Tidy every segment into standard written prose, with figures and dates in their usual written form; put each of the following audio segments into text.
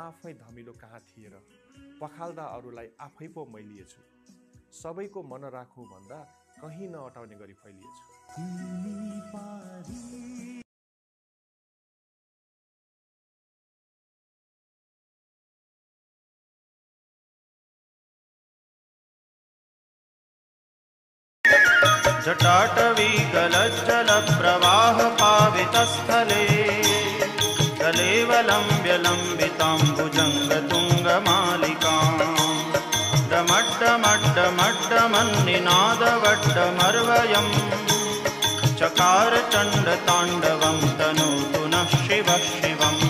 आफै धमिलो कहाँ थिए र पखाल्दा अरूलाई आफै पो मैलिएछु सबैको मन राखौँ भन्दा कहीँ नअटाउने गरी फैलिएछु जटाटवी गलज्जल प्रवाह पावितस्थले कलेवलम्ब्य लम्बिताम्बुजङ्गतुङ्गमालिकाम् डमड्डमड्डमड्डमन्निनादवड्डमर्वयम् चकार चण्डताण्डवं तनोतु नः शिवः शिवम्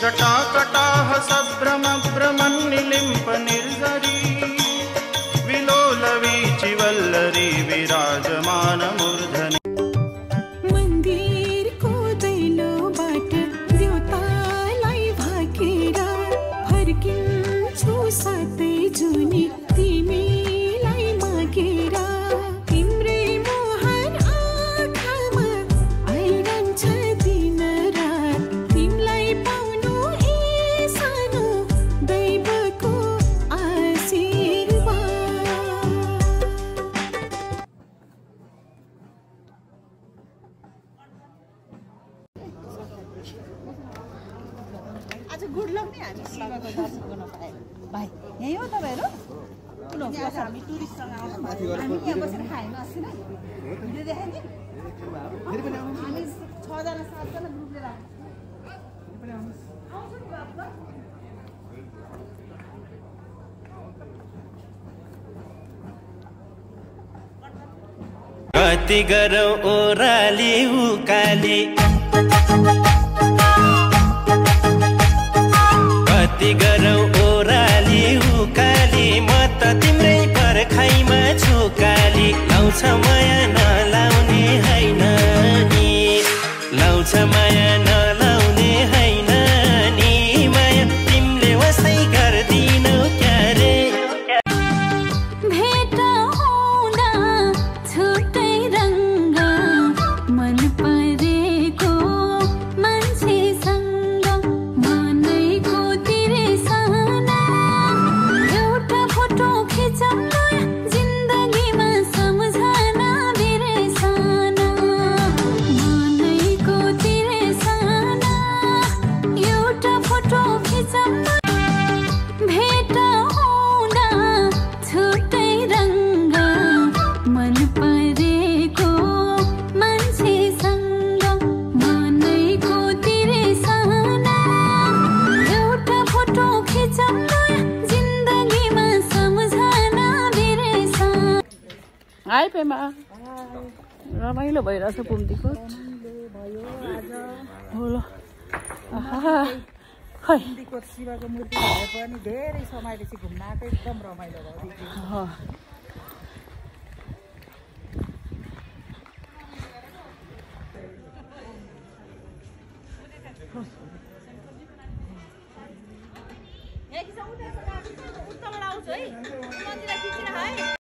जटाकटाह सभ्रमभ्रमन्निलिम्प निर्झरी विलोलवीचि वल्लरी विराजमानमूर्धनि मन्दिरको दैलो बाट देउतालाई भाकेर फर्किन्छु साथै जुनी तिमीलाई मागेर तिम्रै मोहन आँखामा आइरहन्छ दिन रात तिमीलाई पाउनु ए सानो दैवको आशीर्वाद आज गुड लक नै हामी शिवको दर्शन गर्न पाए भाइ यही हो तपाईहरु आज हामी टुरिस्टसँग आउनु हामी यहाँ बसेर खाएन अस्ति नै भिडियो देखाए नि फेरि पनि आउनु हामी 6 जना 7 जना ग्रुप लिएर फेरि पनि आउनु आउँछ नि बाबु कति गरौ ओराली उकाली कति गरौ ओराली उकाली म त तिम्रै पर्खाइमा छु काली लाउँछ माया नलाउने हैन नि लाउँछ माया नलाउने हैन नि माया तिमीले वसै गर्दिनौ क्यारे भेट हुँदा छुट्टै रङ्ग मन परेको मान्छेसँग मनैको तिरेसना एउटा फोटो खिचौँ जिन्दगीमा सम्झना बिर्सना मनैको तिरेसना एउटा फोटो खिचौँ भेट हुँदा छुट्टै रङ्ग मन परेको मान्छेसँग मनैको तिरेसना एउटा फोटो खिचौँ जिन्दगीमा सम्झना बिर्सना हाय पेमा रमाइलो भइरहेछ पुम्तीको होला खै पुम्तीको शिवको मूर्ति भए पनि धेरै समयपछि घुम्न आएको एकदम रमाइलो भयो उत्तरबाट आउँछु है मन्दिर खिचेर है